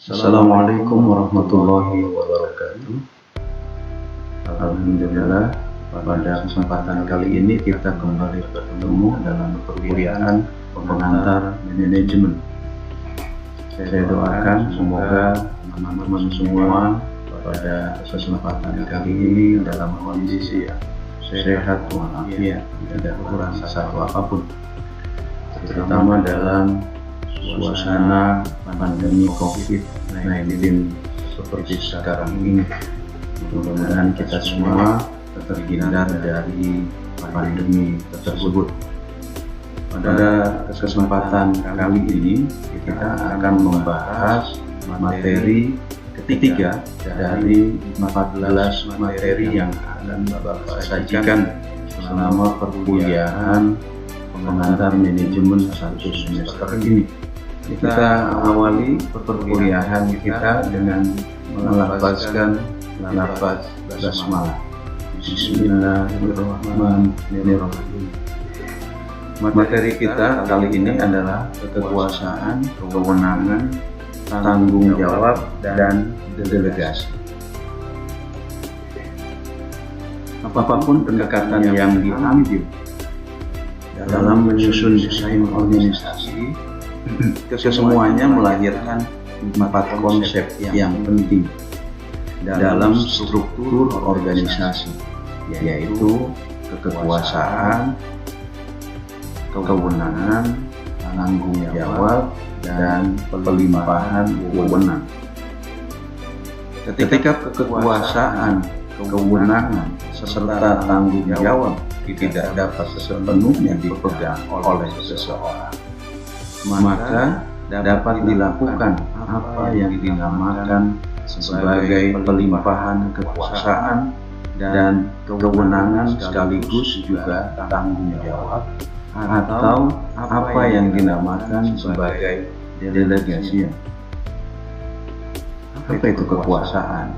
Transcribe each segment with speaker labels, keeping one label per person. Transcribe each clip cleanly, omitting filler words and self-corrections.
Speaker 1: Assalamualaikum warahmatullahi wabarakatuh. Alhamdulillah, pada kesempatan kali ini kita kembali bertemu dalam perkuliahan pengantar manajemen. Saya doakan semoga teman-teman semua pada kesempatan kali ini dalam kondisi yang sehat walafiat, tidak kurang satu apapun, terutama dalam suasana pandemi COVID-19 seperti sekarang ini. Mudah-mudahan kita semua terhindar dari pandemi tersebut. Pada kesempatan kali ini kita akan membahas materi ketiga dari 14 materi yang akan Bapak sajikan selama perkuliahan pengantar manajemen 1 semester ini. Kita awali perkuliahan kita dengan melafazkan lafaz basmalah. Bismillahirrahmanirrahim. Materi kita kali ini adalah kekuasaan, kewenangan, tanggung jawab, dan delegasi. Apapun pendekatan yang diambil dalam menyusun desain organisasi, kesemuanya melahirkan 4 konsep yang penting dalam struktur organisasi, yaitu kekuasaan, kewenangan, tanggung jawab, dan pelimpahan wewenang. Ketika kekuasaan, kewenangan, serta tanggung jawab tidak dapat sepenuhnya dipegang oleh seseorang, maka dapat dilakukan apa yang dinamakan sebagai pelimpahan kekuasaan dan kewenangan sekaligus juga tanggung jawab, atau apa yang dinamakan sebagai delegasi. Apa itu kekuasaan?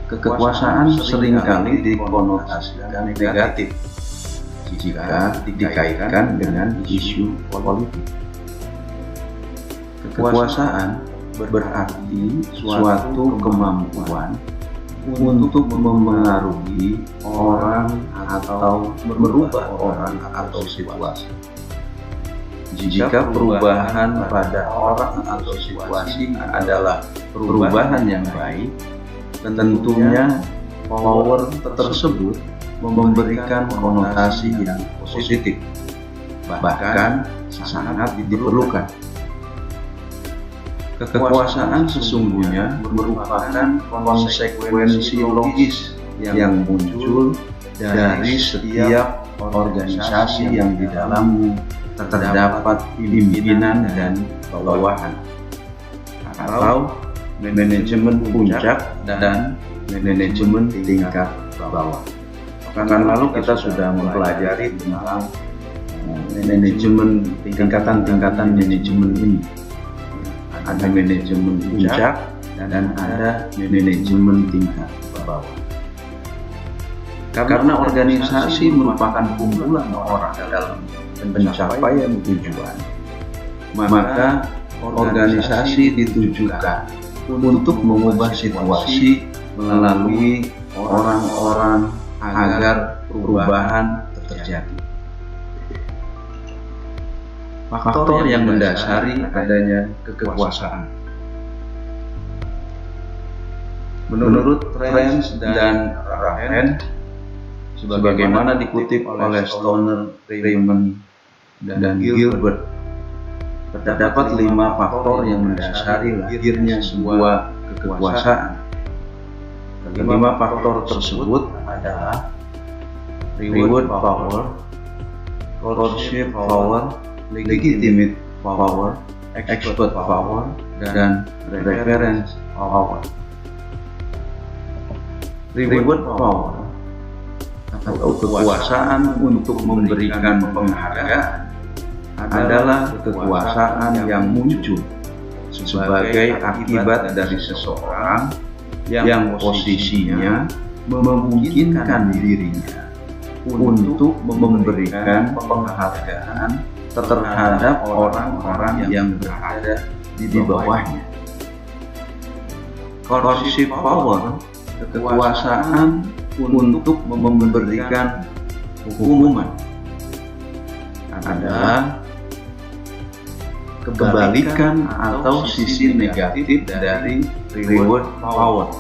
Speaker 1: Kekuasaan seringkali dikonotasikan negatif jika dikaitkan dengan isu politik. Kekuasaan berarti suatu kemampuan untuk memengaruhi orang atau merubah orang atau situasi. Jika perubahan pada orang atau situasi adalah perubahan yang baik, tentunya power tersebut memberikan konotasi yang positif, bahkan sangat diperlukan. Kekuasaan sesungguhnya merupakan konsekuensi logis yang muncul dari setiap organisasi yang di dalamnya terdapat pimpinan dan bawahan, atau manajemen puncak dan manajemen tingkat bawah. Pekan lalu kita sudah mempelajari tentang manajemen tingkatan-tingkatan manajemen ini. Ada manajemen puncak dan ada manajemen tingkat bawah. Karena organisasi merupakan kumpulan orang dalam pencapaian tujuan, maka organisasi ditujukan untuk mengubah situasi melalui orang-orang agar perubahan terjadi. Faktor yang mendasari adanya kekuasaan. Menurut French dan Rahen, sebagaimana dikutip oleh Stoner, Raymond, dan Gilbert, terdapat 5 faktor yang mendasari lahirnya sebuah kekuasaan. 5 faktor tersebut adalah reward power, courtship power, legitimate power, expert power, dan reference power. Reward power atau kekuasaan untuk memberikan penghargaan adalah kekuasaan yang muncul sebagai akibat dari seseorang yang posisinya memungkinkan dirinya untuk memberikan penghargaan terhadap orang-orang yang berada di bawahnya. coercive power, kekuasaan untuk memberikan hukuman, adalah kebalikan atau sisi negatif dari reward power.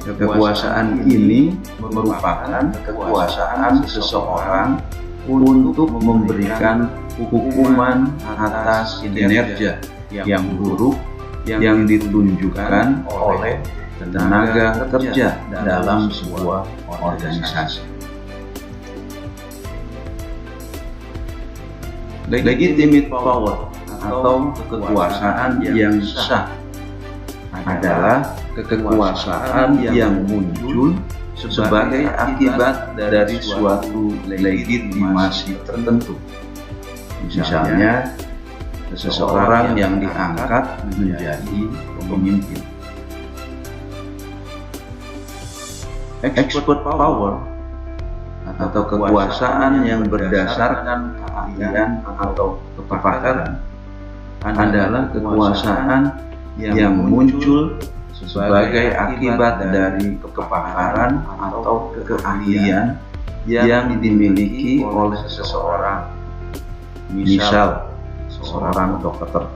Speaker 1: Kekuasaan ini merupakan kekuasaan seseorang untuk memberikan hukuman atas kinerja yang buruk yang ditunjukkan oleh tenaga kerja dalam sebuah organisasi. Legitimate power atau kekuasaan yang sah adalah kekuasaan yang muncul sebagai akibat dari suatu legitimasi tertentu. Misalnya, seseorang yang diangkat menjadi pemimpin. Expert power atau kekuasaan yang berdasarkan keahlian atau kepakaran adalah kekuasaan yang muncul sebagai akibat dari kepakaran atau keahlian yang dimiliki oleh seseorang, misal seorang dokter.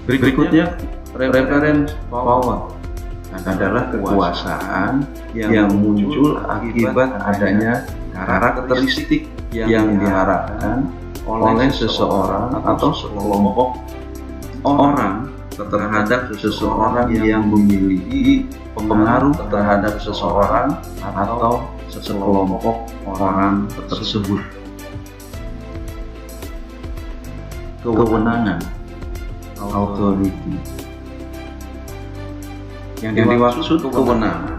Speaker 1: Berikutnya, reference power adalah kekuasaan yang muncul akibat adanya karakteristik yang diharapkan oleh seseorang atau sekelompok orang terhadap seseorang yang memiliki pengaruh terhadap seseorang atau sekelompok orang tersebut. Kewenangan, authority. Yang dimaksud kewenangan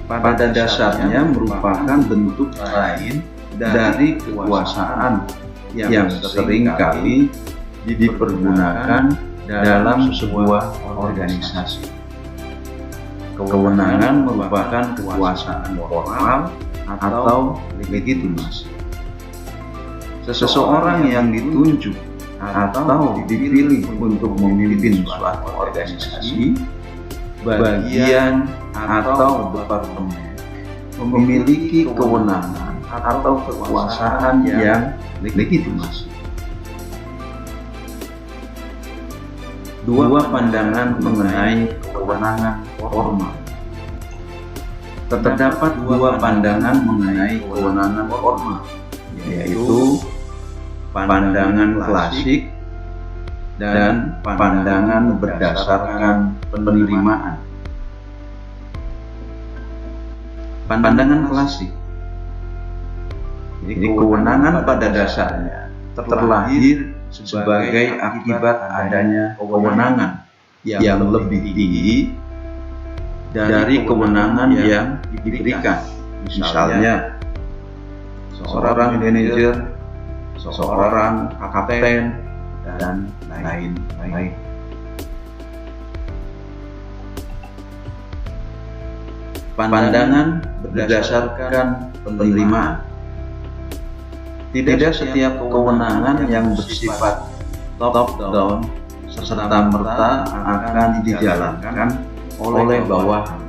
Speaker 1: pada dasarnya merupakan bentuk lain dari kekuasaan yang seringkali dipergunakan dalam sebuah organisasi. Kewenangan merupakan kekuasaan formal atau legitimasi. Seseorang yang ditunjuk atau dipilih untuk memimpin suatu organisasi, bagian atau departemen memiliki kewenangan atau kekuasaan yang legitimasi. Dua pandangan mengenai kewenangan formal. Terdapat dua pandangan mengenai kewenangan formal, yaitu pandangan klasik dan pandangan berdasarkan penerimaan. Pandangan klasik, jadi kewenangan pada dasarnya terlahir sebagai akibat adanya kewenangan yang lebih tinggi dari kewenangan yang diberikan. Misalnya, seorang manajer, seorang kapten, dan lain-lain. Pandangan berdasarkan penerimaan. Tidak setiap kewenangan yang bersifat top-down serta-merta akan dijalankan oleh bawahan.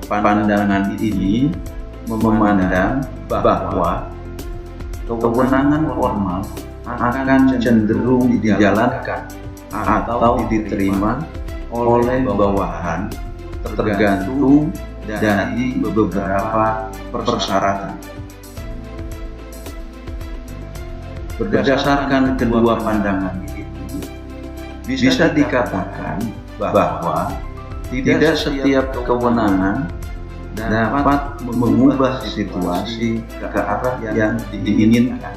Speaker 1: Pandangan ini memandang bahwa kewenangan formal akan cenderung dijalankan atau diterima oleh bawahan tergantung dari beberapa persyaratan. Berdasarkan kedua pandangan itu, bisa dikatakan bahwa tidak setiap kewenangan dapat mengubah situasi ke arah yang diinginkan.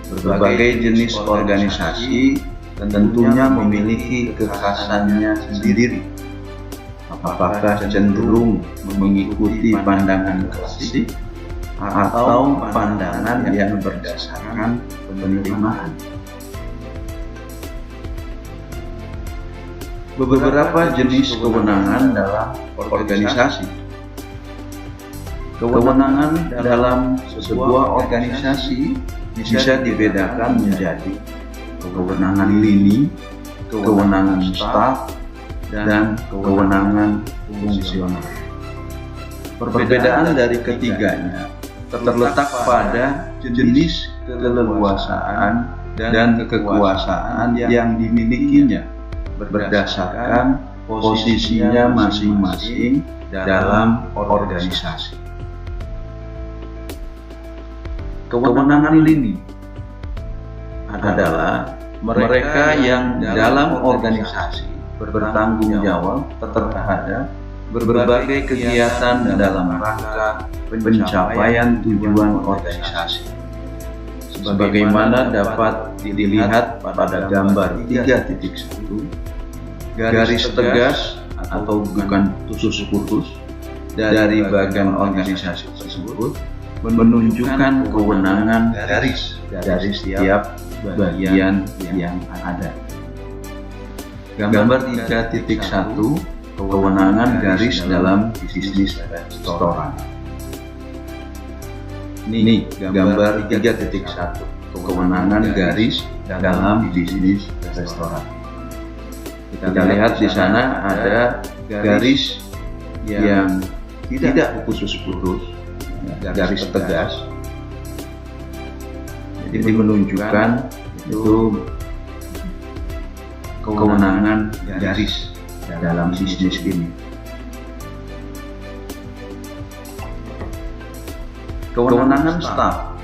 Speaker 1: Berbagai jenis organisasi tentunya memiliki kekhasannya sendiri. Apakah cenderung mengikuti pandangan klasik atau pandangan yang berdasarkan penerimaan. Beberapa jenis kewenangan dalam organisasi. Kewenangan dalam sebuah organisasi bisa dibedakan menjadi kewenangan lini, kewenangan staf, dan kewenangan fungsional. Perbedaan dari ketiganya terletak pada jenis keleluasaan dan kekuasaan yang dimilikinya berdasarkan posisinya masing-masing dalam organisasi. Kewenangan lini adalah mereka yang dalam organisasi bertanggung jawab terhadap berbagai kegiatan dalam rangka pencapaian tujuan organisasi. Sebagaimana dapat dilihat pada gambar 3.1, garis tegas atau bukan putus dari bagian organisasi tersebut menunjukkan kewenangan garis dari setiap bagian yang ada. Gambar 3.1, kewenangan garis dalam bisnis restoran. Ini gambar 3.1, kewenangan garis dalam bisnis restoran. Kita lihat di sana ada garis yang tidak putus-putus, garis tegas. Jadi menunjukkan itu kewenangan garis dalam bisnis ini. Kewenangan staf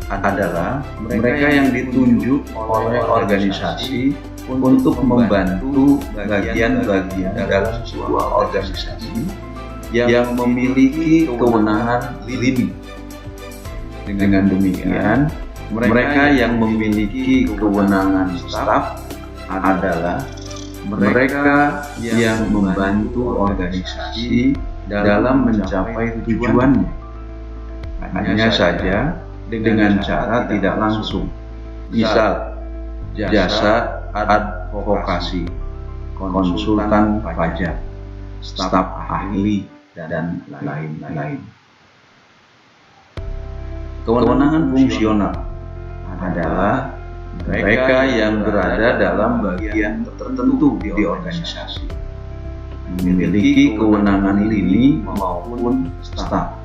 Speaker 1: adalah mereka yang ditunjuk oleh organisasi untuk membantu bagian-bagian dalam sebuah organisasi yang memiliki kewenangan lini. Dengan demikian, mereka yang memiliki kewenangan staf adalah mereka yang membantu organisasi dalam mencapai tujuannya, hanya saja dengan cara tidak langsung. Misal, jasa advokasi, konsultan pajak, staf ahli, dan lain-lain. Kewenangan fungsional adalah mereka yang berada dalam bagian tertentu di organisasi, memiliki kewenangan lini maupun staf.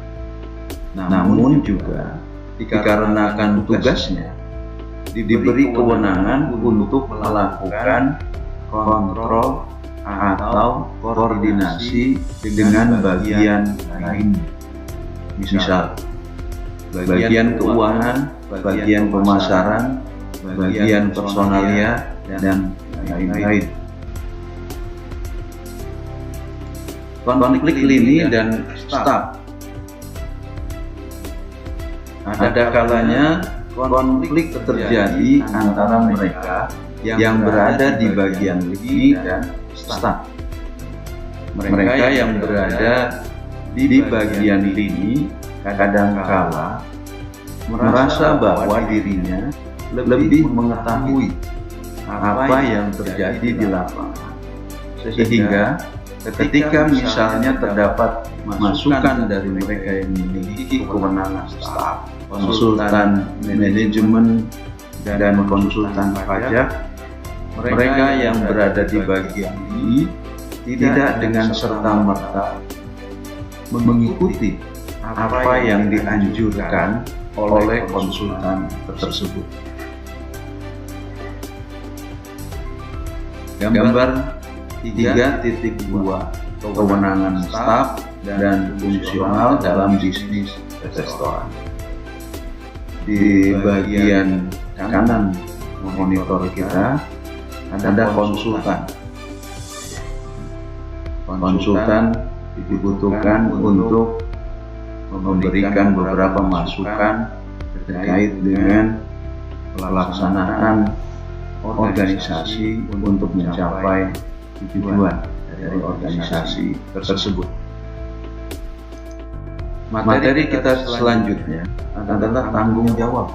Speaker 1: Namun juga dikarenakan tugasnya diberi kewenangan untuk melakukan kontrol atau koordinasi dengan bagian lain. Misal, bagian keuangan, bagian pemasaran, bagian personalia, dan lain-lain. Konflik lini dan staf. Ada kalanya konflik terjadi antara mereka yang berada di bagian lini dan staf. Mereka yang berada di bagian lini kadangkala merasa bahwa dirinya lebih mengetahui apa yang terjadi di lapangan, sehingga ketika misalnya terdapat masukan dari mereka yang memiliki kewenangan staf, konsultan manajemen, dan konsultan pajak, mereka yang berada di bagian ini tidak dengan serta-merta mengikuti apa yang dianjurkan oleh konsultan tersebut. Gambar 3.2, kewenangan staf dan fungsional dalam bisnis restoran. Di bagian kanan monitor kita ada konsultan. Konsultan dibutuhkan untuk memberikan beberapa masukan terkait dengan pelaksanaan organisasi untuk mencapai tujuan dari organisasi tersebut. Materi kita selanjutnya adalah tanggung jawab.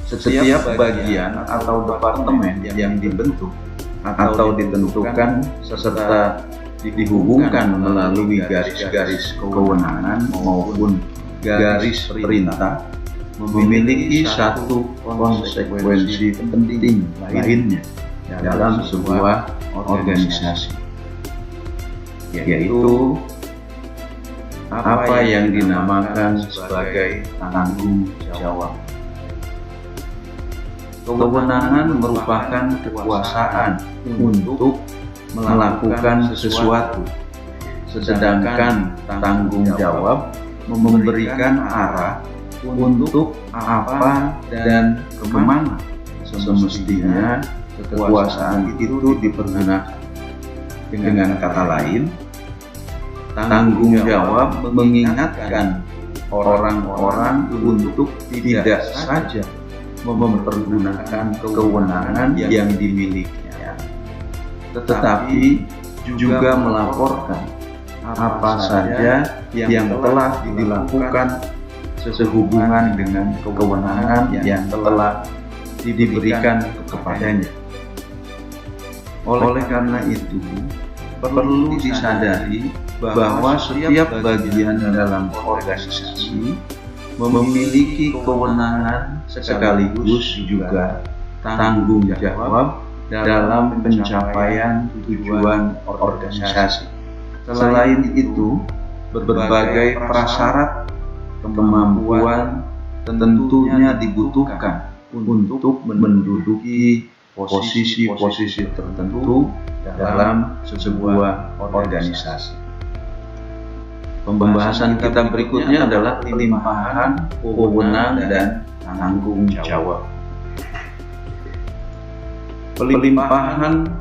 Speaker 1: Setiap bagian atau departemen yang dibentuk atau ditentukan serta dihubungkan melalui garis-garis kewenangan maupun garis perintah memiliki satu konsekuensi penting lainnya dalam sebuah organisasi, yaitu apa yang dinamakan sebagai tanggung jawab. Kewenangan merupakan kekuasaan untuk melakukan sesuatu, sedangkan tanggung jawab memberikan arah untuk apa dan kemana semestinya kekuasaan itu dipergunakan. Dengan kata lain, tanggung jawab mengingatkan orang-orang untuk tidak saja mempergunakan kewenangan yang dimilikinya, tetapi juga melaporkan apa saja yang telah dilakukan sehubungan dengan kewenangan yang telah diberikan kepadanya. Oleh karena itu, perlu disadari bahwa setiap bagian dalam organisasi memiliki kewenangan sekaligus juga tanggung jawab dalam pencapaian tujuan organisasi. Selain itu, berbagai prasyarat kemampuan tentunya dibutuhkan untuk menduduki posisi-posisi tertentu dalam sebuah organisasi. Pembahasan kita berikutnya adalah pelimpahan wewenang dan tanggung jawab. Pelimpahan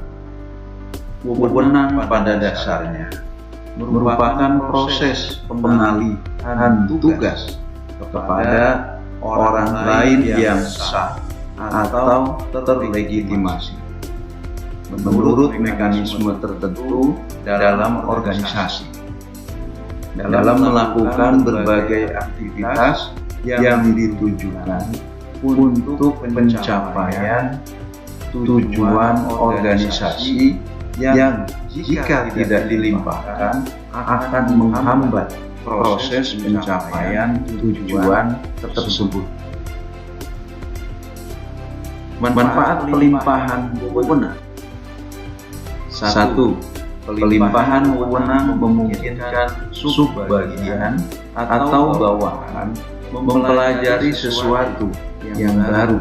Speaker 1: wewenang pada dasarnya merupakan proses pengalihan tugas kepada orang lain yang sah atau terlegitimasi menurut mekanisme tertentu dalam organisasi, dalam melakukan berbagai aktivitas yang ditujukan untuk pencapaian tujuan organisasi yang jika tidak dilimpahkan akan menghambat proses pencapaian tujuan tersebut. Manfaat pelimpahan wewenang. 1. Pelimpahan wewenang memungkinkan subbagian atau bawahan mempelajari sesuatu yang baru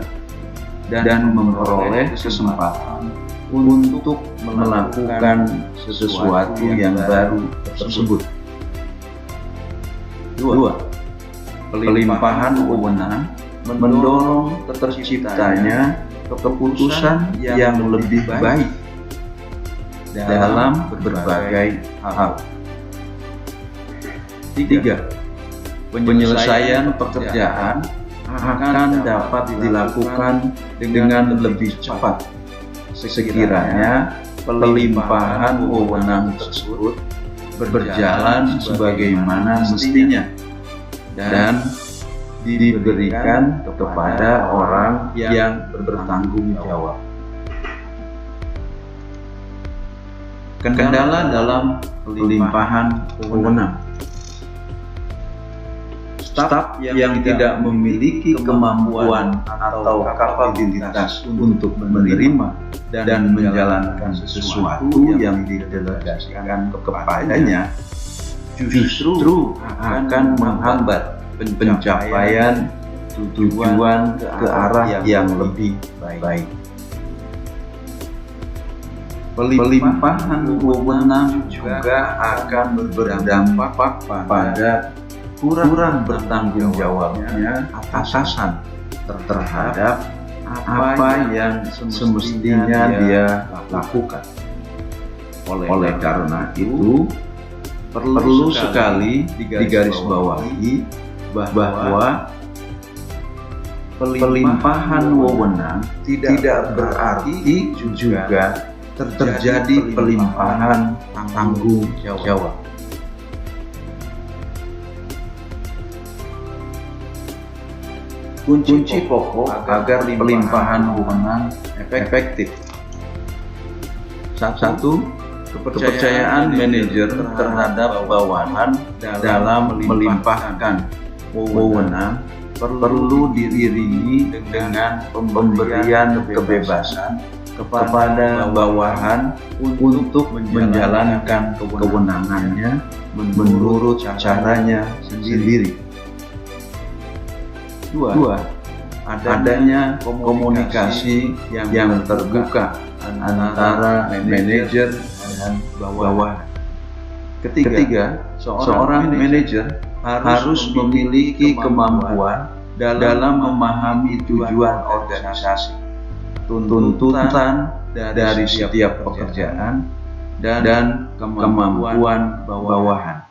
Speaker 1: dan memperoleh kesempatan untuk melakukan sesuatu yang baru tersebut. 2. Pelimpahan wewenang mendorong terciptanya keputusan yang lebih baik dalam berbagai hal. 3. Penyelesaian pekerjaan akan dapat dilakukan dengan lebih cepat sekiranya pelimpahan wewenang tersebut berjalan sebagaimana mestinya dan diberikan kepada orang yang bertanggung jawab. Kendala dalam pelimpahan wewenang. Staf yang tidak memiliki kemampuan atau kapabilitas untuk menerima dan menjalankan sesuatu yang didelegasikan kepadanya justru akan menghambat pencapaian tujuan ke arah yang lebih baik. Pelimpahan wewenang juga akan berdampak pada kurang bertanggung jawabnya atasan terhadap apa yang semestinya dia lakukan. Oleh karena itu, perlu sekali digarisbawahi bahwa pelimpahan wewenang tidak berarti juga terjadi pelimpahan tanggung jawab. Kunci pokok agar pelimpahan wewenang efektif. 1. Kepercayaan manajer terhadap bawahan dalam melimpahkan wewenang perlu diiringi dengan pemberian kebebasan kepada bawahan untuk menjalankan kewenangannya menurut caranya sendiri. Dua, adanya komunikasi yang terbuka antara manajer dan bawahan. Ketiga, seorang manajer harus memiliki kemampuan dalam memahami tujuan organisasi, tuntutan dari setiap pekerjaan, dan kemampuan bawahan.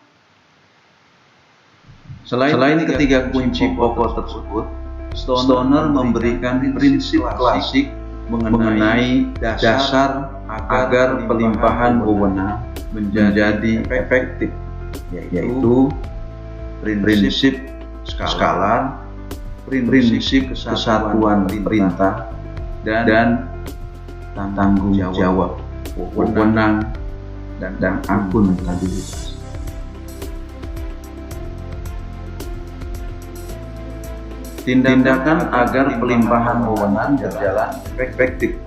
Speaker 1: Selain ketiga kunci pokok tersebut, Stoner memberikan prinsip klasik mengenai dasar agar pelimpahan wewenang menjadi efektif, yaitu prinsip skalar, prinsip kesatuan perintah, dan tanggung jawab, wewenang, dan akuntabilitas. Tindakan agar pelimpahan wewenang berjalan efektif.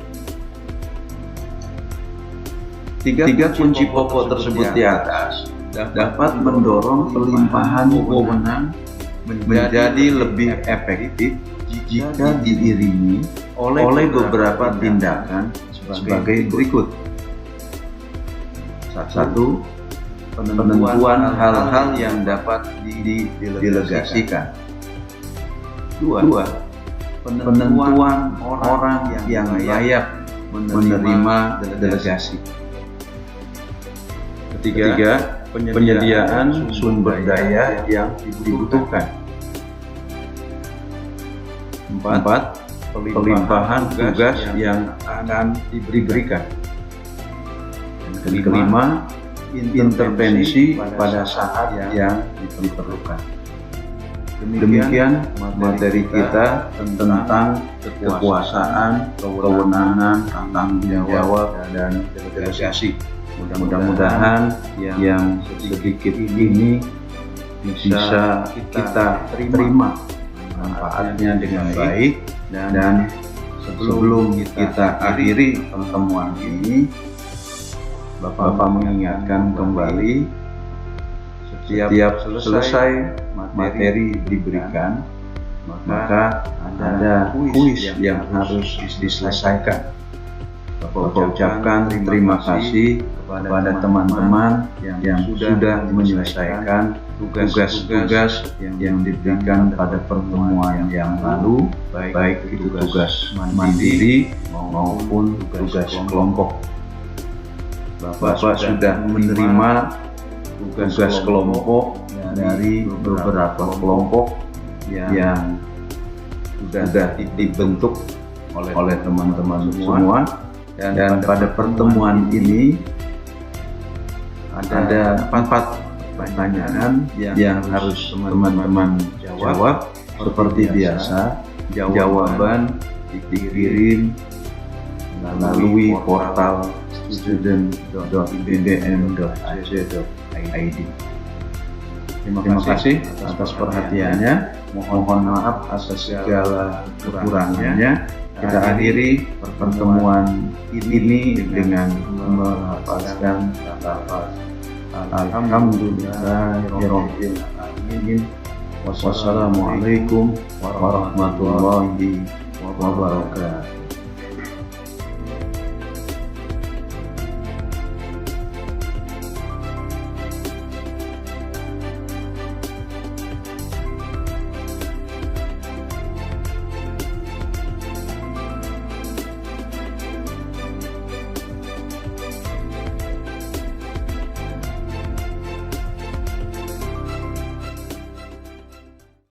Speaker 1: Tiga kunci pokok tersebut di atas dapat mendorong pelimpahan wewenang menjadi lebih efektif jika diiringi oleh beberapa tindakan sebagai berikut. 1. Penentuan hal-hal yang dapat didelegasikan. 2. Penentuan orang yang layak menerima delegasi. 3. Penyediaan sumber daya yang dibutuhkan. 4. Pelimpahan tugas yang akan diberikan. Kelima, intervensi pada saat yang diperlukan. Demikian materi kita tentang kekuasaan, kewenangan, tanggung jawab, dan delegasi. Mudah-mudahan yang sedikit ini bisa kita terima manfaatnya dengan baik, dan sebelum kita akhiri pertemuan ini, Bapak mengingatkan kembali, setiap selesai materi diberikan, maka ada kuis yang harus diselesaikan. Bapak ucapkan terima kasih kepada teman-teman yang sudah menyelesaikan tugas-tugas yang diberikan pada pertemuan yang lalu, baik itu tugas mandiri maupun tugas kelompok. Bapak sudah menerima tugas kelompok dari beberapa kelompok yang sudah dibentuk oleh teman-teman semua, dan pada pertemuan ini ada 4 pertanyaan yang harus teman-teman jawab. Seperti biasa, jawaban dikirim melalui portal student.bbm.ac.id. Terima kasih atas perhatiannya. Mohon maaf atas segala kekurangannya. Kita akhiri pertemuan ini dengan melafazkan lafaz Alhamdulillahirabbil alamin. Wassalamualaikum warahmatullahi wabarakatuh.